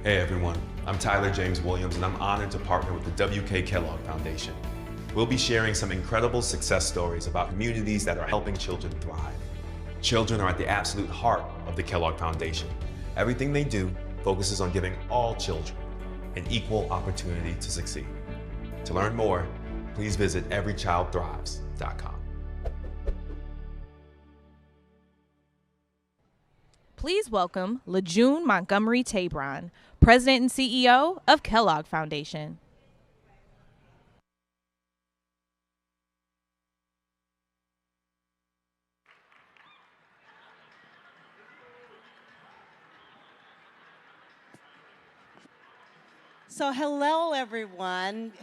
Hey everyone, I'm Tyler James Williams and I'm honored to partner with the W.K. Kellogg Foundation. We'll be sharing some incredible success stories about communities that are helping children thrive. Children are at the absolute heart of the Kellogg Foundation. Everything they do focuses on giving all children an equal opportunity to succeed. To learn more, please visit everychildthrives.com. Please welcome LeJune Montgomery Tabron, President and CEO of Kellogg Foundation. So hello, everyone.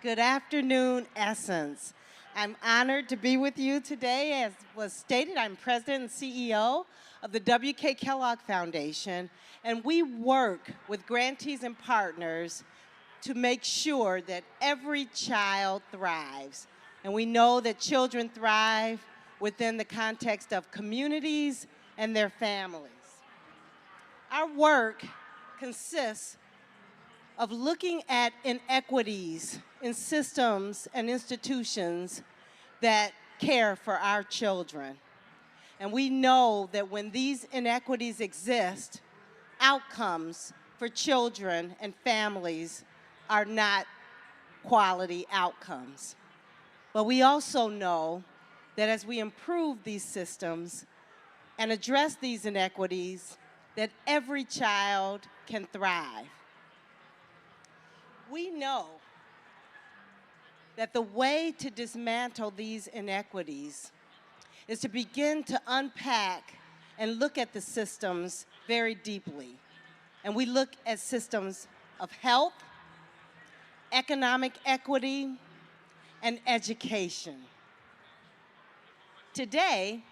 Good afternoon, Essence. I'm honored to be with you today. As was stated, I'm President and CEO of the W.K. Kellogg Foundation, and we work with grantees and partners to make sure that every child thrives. And we know that children thrive within the context of communities and their families. Our work consists of looking at inequities in systems and institutions that care for our children. And we know that when these inequities exist, outcomes for children and families are not quality outcomes. But we also know that as we improve these systems and address these inequities, that every child can thrive. We know that the way to dismantle these inequities is to begin to unpack and look at the systems very deeply. And we look at systems of health, economic equity, and education. Today,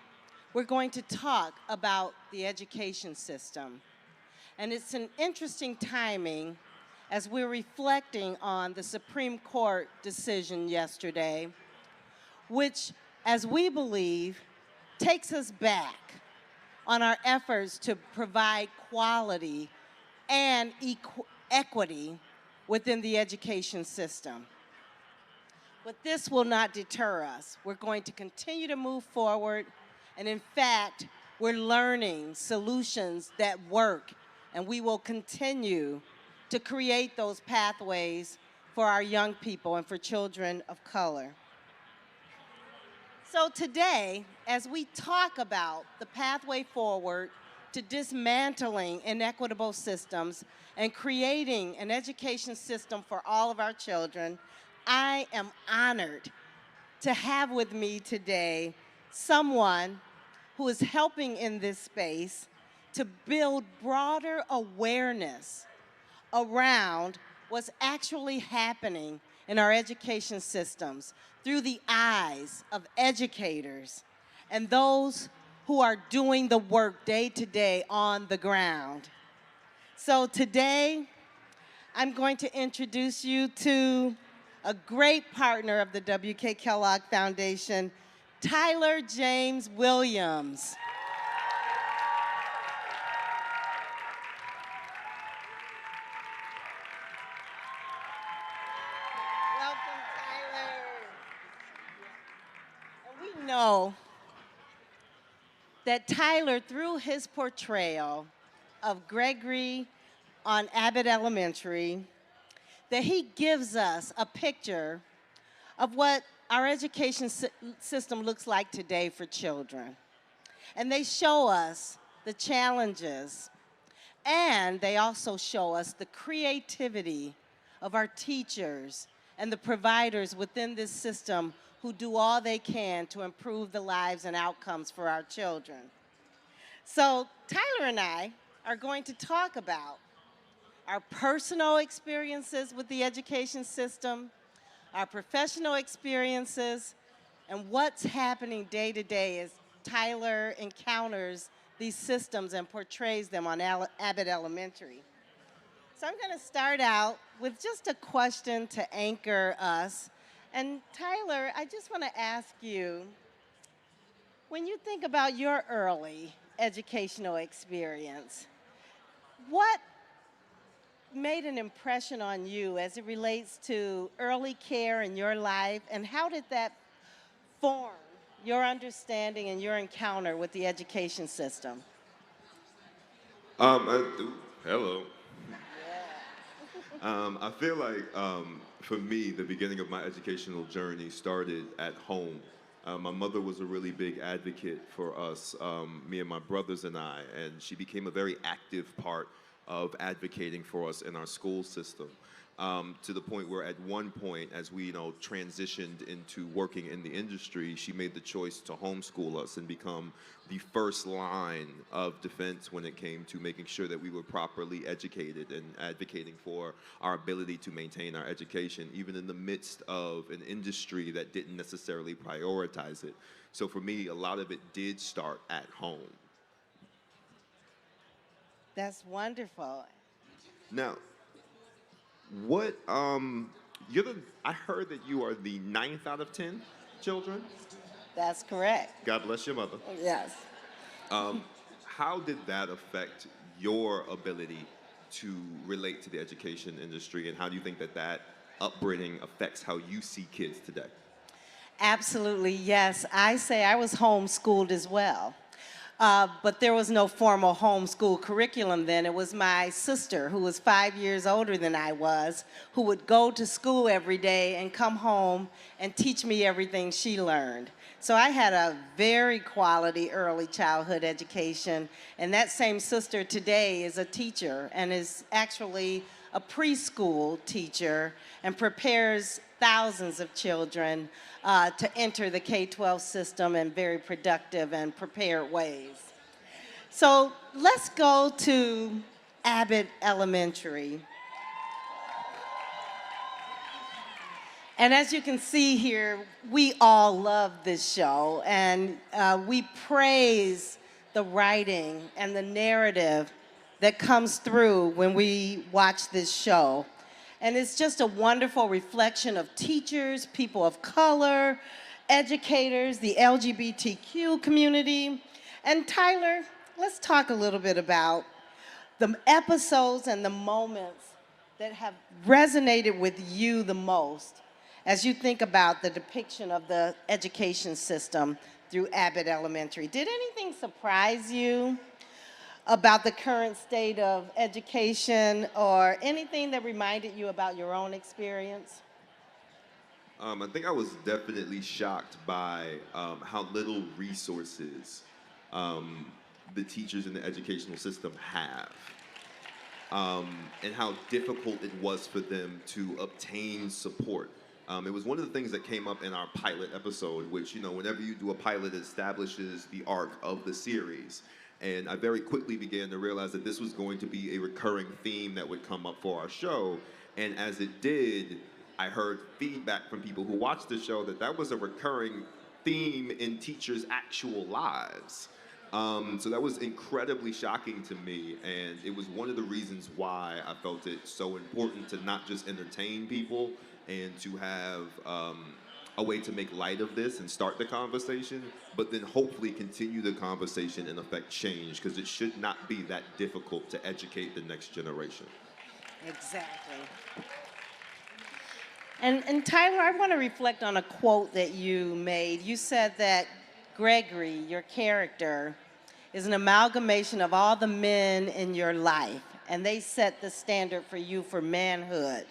we're going to talk about the education system. And it's an interesting timing as we're reflecting on the Supreme Court decision yesterday, which, as we believe, takes us back on our efforts to provide quality and equity within the education system. But this will not deter us. We're going to continue to move forward, and in fact, we're learning solutions that work, and we will continue to create those pathways for our young people and for children of color. So today, as we talk about the pathway forward to dismantling inequitable systems and creating an education system for all of our children, I am honored to have with me today someone who is helping in this space to build broader awareness around what's actually happening in our education systems through the eyes of educators and those who are doing the work day to day on the ground. So today, I'm going to introduce you to a great partner of the W.K. Kellogg Foundation, Tyler James Williams. Know that Tyler, through his portrayal of Gregory on Abbott Elementary, that he gives us a picture of what our education system looks like today for children. And they show us the challenges, and they also show us the creativity of our teachers and the providers within this system who do all they can to improve the lives and outcomes for our children. So Tyler and I are going to talk about our personal experiences with the education system, our professional experiences, and what's happening day to day as Tyler encounters these systems and portrays them on Abbott Elementary. So I'm going to start out with just a question to anchor us. And Tyler, I just want to ask you, when you think about your early educational experience, what made an impression on you as it relates to early care in your life, and how did that form your understanding and your encounter with the education system? Hello. I feel like for me, the beginning of my educational journey started at home. My mother was a really big advocate for us, me and my brothers and I, and she became a very active part of advocating for us in our school system. To the point where at one point, as we transitioned into working in the industry, she made the choice to homeschool us and become the first line of defense when it came to making sure that we were properly educated and advocating for our ability to maintain our education, even in the midst of an industry that didn't necessarily prioritize it. So for me, a lot of it did start at home. That's wonderful. Now, I heard that you are the ninth out of 10 children. That's correct. God bless your mother. Yes. How did that affect your ability to relate to the education industry, and how do you think that that upbringing affects how you see kids today? Absolutely, yes. I say I was homeschooled as well. But there was no formal homeschool curriculum then. It was my sister, who was 5 years older than I was, who would go to school every day and come home and teach me everything she learned. So I had a very quality early childhood education, and that same sister today is a teacher and is actually a preschool teacher and prepares thousands of children to enter the K-12 system in very productive and prepared ways. So let's go to Abbott Elementary. And as you can see here, we all love this show, and we praise the writing and the narrative that comes through when we watch this show. And it's just a wonderful reflection of teachers, people of color, educators, the LGBTQ community. And Tyler, let's talk a little bit about the episodes and the moments that have resonated with you the most as you think about the depiction of the education system through Abbott Elementary. Did anything surprise you about the current state of education, or anything that reminded you about your own experience? I think I was definitely shocked by how little resources the teachers in the educational system have, and how difficult it was for them to obtain support. It was one of the things that came up in our pilot episode, which, whenever you do a pilot, it establishes the arc of the series. And I very quickly began to realize that this was going to be a recurring theme that would come up for our show. And as it did, I heard feedback from people who watched the show that that was a recurring theme in teachers' actual lives. So that was incredibly shocking to me, and it was one of the reasons why I felt it so important to not just entertain people and to have a way to make light of this and start the conversation, but then hopefully continue the conversation and affect change, because it should not be that difficult to educate the next generation. Exactly. And Tyler, I want to reflect on a quote that you made. You said that Gregory, your character, is an amalgamation of all the men in your life, and they set the standard for you for manhood.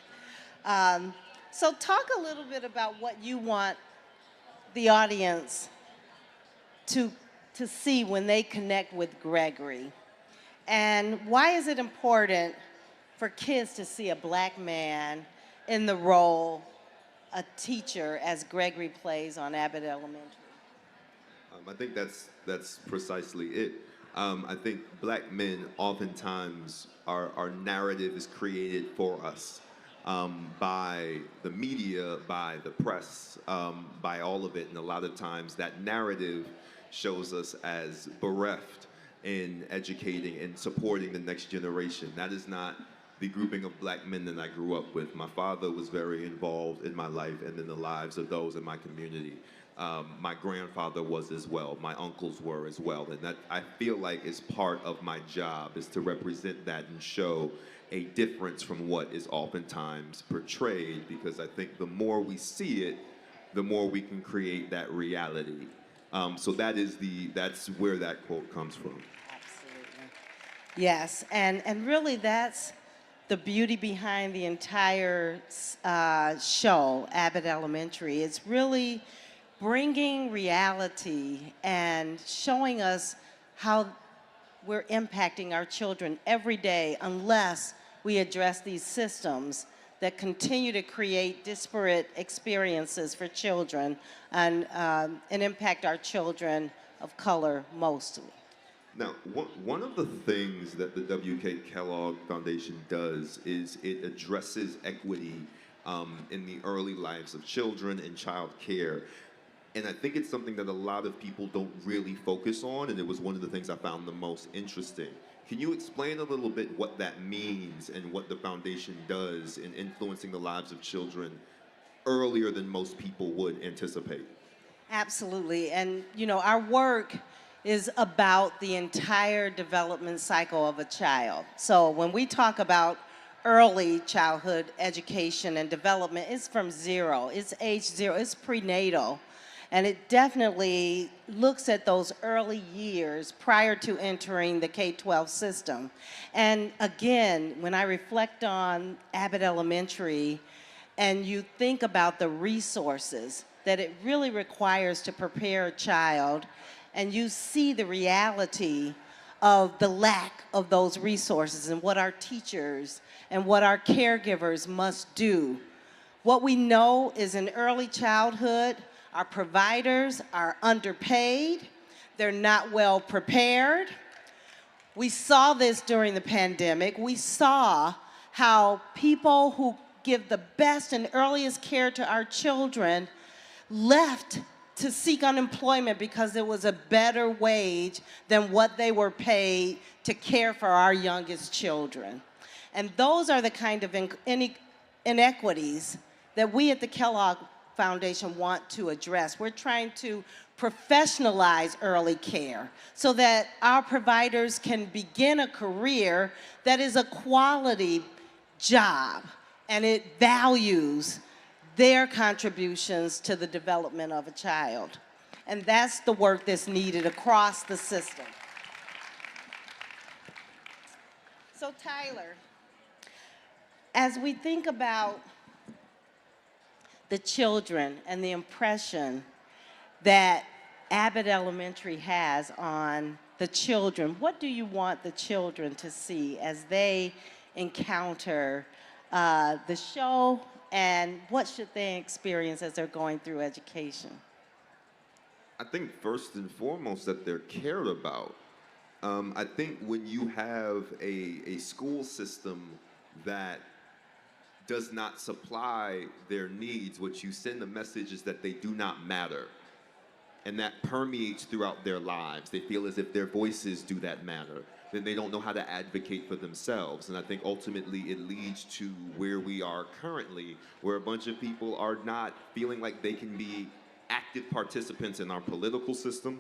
So talk a little bit about what you want the audience to see when they connect with Gregory. And why is it important for kids to see a black man in the role, a teacher, as Gregory plays on Abbott Elementary? I think that's precisely it. I think black men oftentimes, our narrative is created for us. By the media, by the press, by all of it. And a lot of times that narrative shows us as bereft in educating and supporting the next generation. That is not the grouping of black men that I grew up with. My father was very involved in my life and in the lives of those in my community. My grandfather was as well. My uncles were as well. And that, I feel like, is part of my job, is to represent that and show a difference from what is oftentimes portrayed, because I think the more we see it, the more we can create that reality. So that's where that quote comes from. Absolutely. Yes, and really that's the beauty behind the entire show, Abbott Elementary. It's really bringing reality and showing us how we're impacting our children every day unless we address these systems that continue to create disparate experiences for children and impact our children of color mostly. Now, one of the things that the W.K. Kellogg Foundation does is it addresses equity in the early lives of children and child care. And I think it's something that a lot of people don't really focus on, and it was one of the things I found the most interesting. Can you explain a little bit what that means and what the foundation does in influencing the lives of children earlier than most people would anticipate? Absolutely, and you know, our work is about the entire development cycle of a child. So when we talk about early childhood education and development, it's from zero, it's age zero, it's prenatal. And it definitely looks at those early years prior to entering the K-12 system. And again, when I reflect on Abbott Elementary and you think about the resources that it really requires to prepare a child, and you see the reality of the lack of those resources and what our teachers and what our caregivers must do. What we know is in early childhood, our providers are underpaid, they're not well prepared. We saw this during the pandemic. We saw how people who give the best and earliest care to our children left to seek unemployment because there was a better wage than what they were paid to care for our youngest children. And those are the kind of inequities that we at the Kellogg Foundation want to address. We're trying to professionalize early care so that our providers can begin a career that is a quality job and it values their contributions to the development of a child. And that's the work that's needed across the system. So Tyler, as we think about the children and the impression that Abbott Elementary has on the children, what do you want the children to see as they encounter the show, and what should they experience as they're going through education? I think first and foremost that they're cared about. I think when you have a school system that does not supply their needs, what you send the message is that they do not matter. And that permeates throughout their lives. They feel as if their voices do that matter. Then they don't know how to advocate for themselves. And I think ultimately it leads to where we are currently, where a bunch of people are not feeling like they can be active participants in our political system,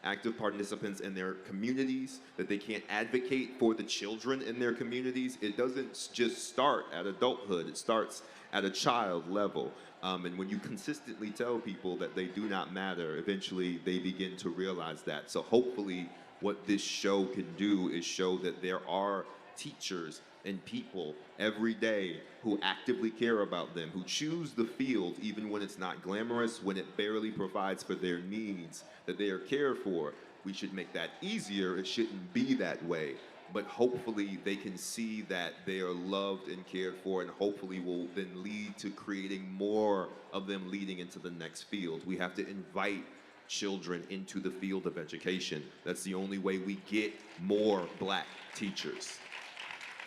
active participants in their communities, that they can't advocate for the children in their communities. It doesn't just start at adulthood, it starts at a child level. And when you consistently tell people that they do not matter, eventually they begin to realize that. So hopefully what this show can do is show that there are teachers and people every day who actively care about them, who choose the field even when it's not glamorous, when it barely provides for their needs, that they are cared for. We should make that easier. It shouldn't be that way. But hopefully they can see that they are loved and cared for, and hopefully will then lead to creating more of them leading into the next field. We have to invite children into the field of education. That's the only way we get more Black teachers.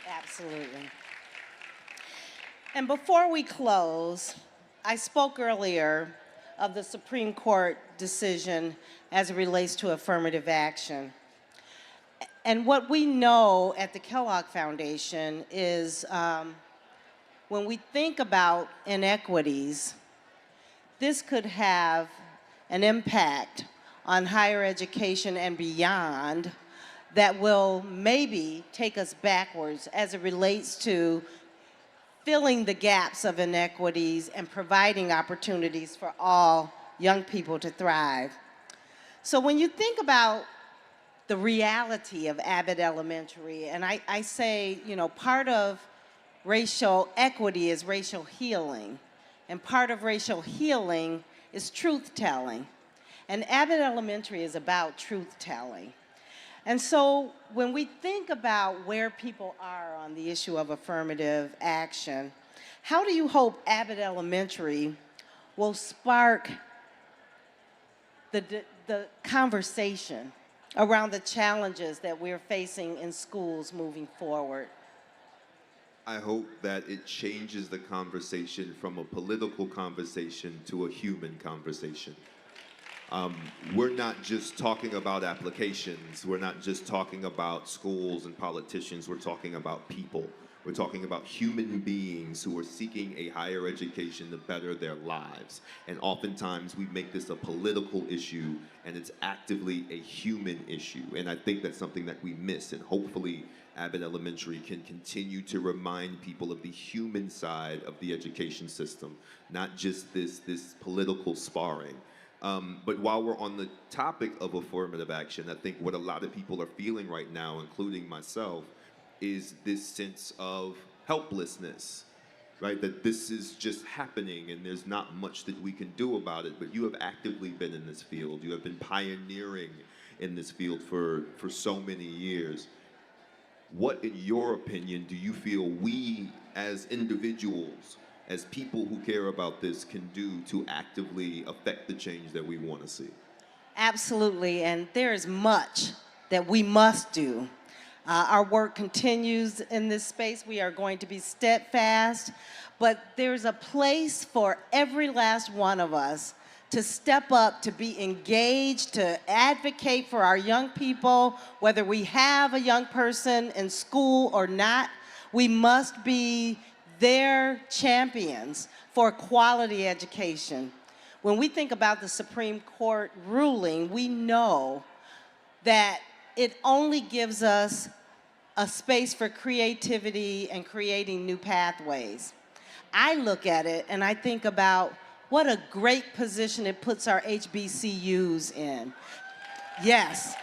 Absolutely. And before we close, I spoke earlier of the Supreme Court decision as it relates to affirmative action. And what we know at the Kellogg Foundation is when we think about inequities, this could have an impact on higher education and beyond that will maybe take us backwards as it relates to filling the gaps of inequities and providing opportunities for all young people to thrive. So when you think about the reality of Abbott Elementary, and I say, you know, part of racial equity is racial healing, and part of racial healing is truth-telling. And Abbott Elementary is about truth-telling. And so when we think about where people are on the issue of affirmative action, how do you hope Abbott Elementary will spark the conversation around the challenges that we're facing in schools moving forward? I hope that it changes the conversation from a political conversation to a human conversation. We're not just talking about applications. We're not just talking about schools and politicians. We're talking about people. We're talking about human beings who are seeking a higher education to better their lives. And oftentimes we make this a political issue, and it's actively a human issue. And I think that's something that we miss. And hopefully Abbott Elementary can continue to remind people of the human side of the education system, not just this political sparring. But while we're on the topic of affirmative action, I think what a lot of people are feeling right now, including myself, is this sense of helplessness, right? That this is just happening and there's not much that we can do about it. But you have actively been in this field. You have been pioneering in this field for so many years. What, in your opinion, do you feel we as individuals, as people who care about this, can do to actively affect the change that we want to see? Absolutely, and there is much that we must do. Our work continues in this space. We are going to be steadfast, but there's a place for every last one of us to step up, to be engaged, to advocate for our young people, whether we have a young person in school or not. We must be their champions for quality education. When we think about the Supreme Court ruling, we know that it only gives us a space for creativity and creating new pathways. I look at it and I think about what a great position it puts our HBCUs in. Yes,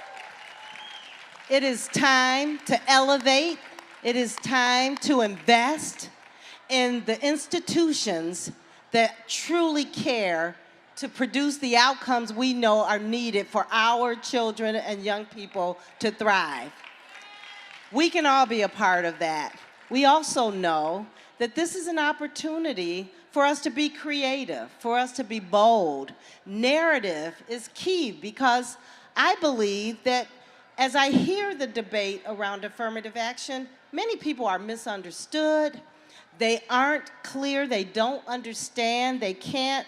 it is time to elevate. It is time to invest in the institutions that truly care to produce the outcomes we know are needed for our children and young people to thrive. We can all be a part of that. We also know that this is an opportunity for us to be creative, for us to be bold. Narrative is key because I believe that as I hear the debate around affirmative action, many people are misunderstood. They aren't clear, they don't understand, they can't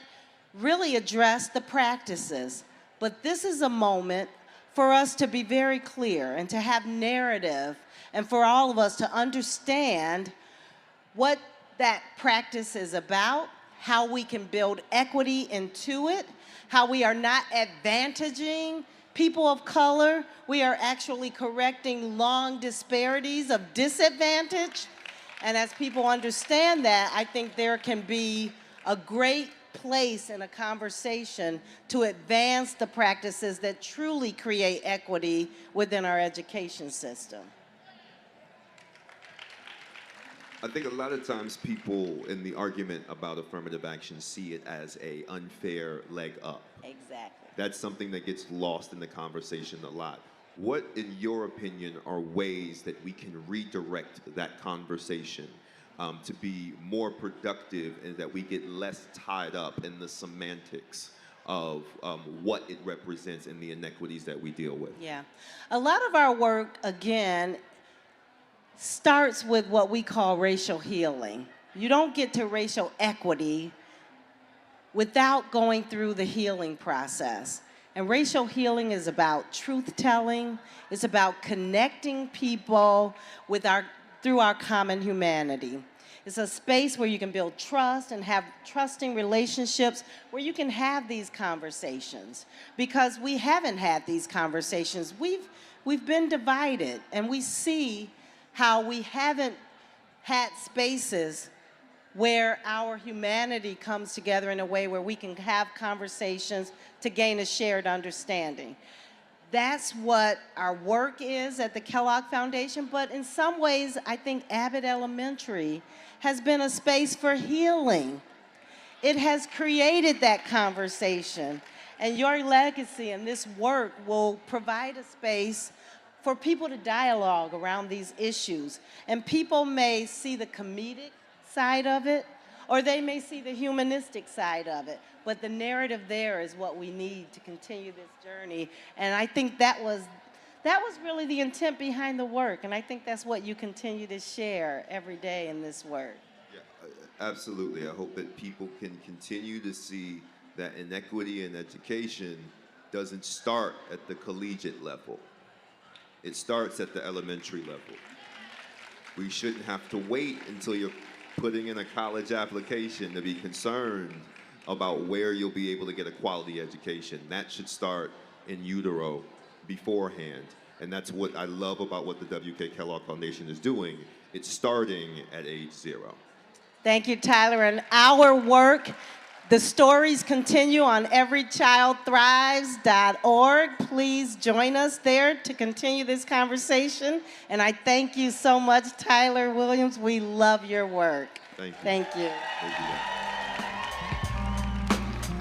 really address the practices. But this is a moment for us to be very clear and to have narrative and for all of us to understand what that practice is about, how we can build equity into it, how we are not advantaging people of color. We are actually correcting long disparities of disadvantage. And as people understand that, I think there can be a great place in a conversation to advance the practices that truly create equity within our education system. I think a lot of times people in the argument about affirmative action see it as an unfair leg up. Exactly. That's something that gets lost in the conversation a lot. What, in your opinion, are ways that we can redirect that conversation to be more productive and that we get less tied up in the semantics of what it represents and the inequities that we deal with? Yeah. A lot of our work, again, starts with what we call racial healing. You don't get to racial equity without going through the healing process. And racial healing is about truth-telling. It's about connecting people with through our common humanity. It's a space where you can build trust and have trusting relationships, where you can have these conversations. Because we haven't had these conversations. We've been divided, and we see how we haven't had spaces where our humanity comes together in a way where we can have conversations to gain a shared understanding. That's what our work is at the Kellogg Foundation, but in some ways, I think Abbott Elementary has been a space for healing. It has created that conversation, and your legacy and this work will provide a space for people to dialogue around these issues. And people may see the comedic side of it, or they may see the humanistic side of it. But the narrative there is what we need to continue this journey. And I think that was really the intent behind the work. And I think that's what you continue to share every day in this work. Yeah, absolutely. I hope that people can continue to see that inequity in education doesn't start at the collegiate level. It starts at the elementary level. We shouldn't have to wait until you're putting in a college application to be concerned about where you'll be able to get a quality education. That should start in utero beforehand. And that's what I love about what the W.K. Kellogg Foundation is doing. It's starting at age 0. Thank you, Tyler. And our work, the stories continue on everychildthrives.org. Please join us there to continue this conversation. And I thank you so much, Tyler Williams. We love your work. Thank you. Thank you. Thank you.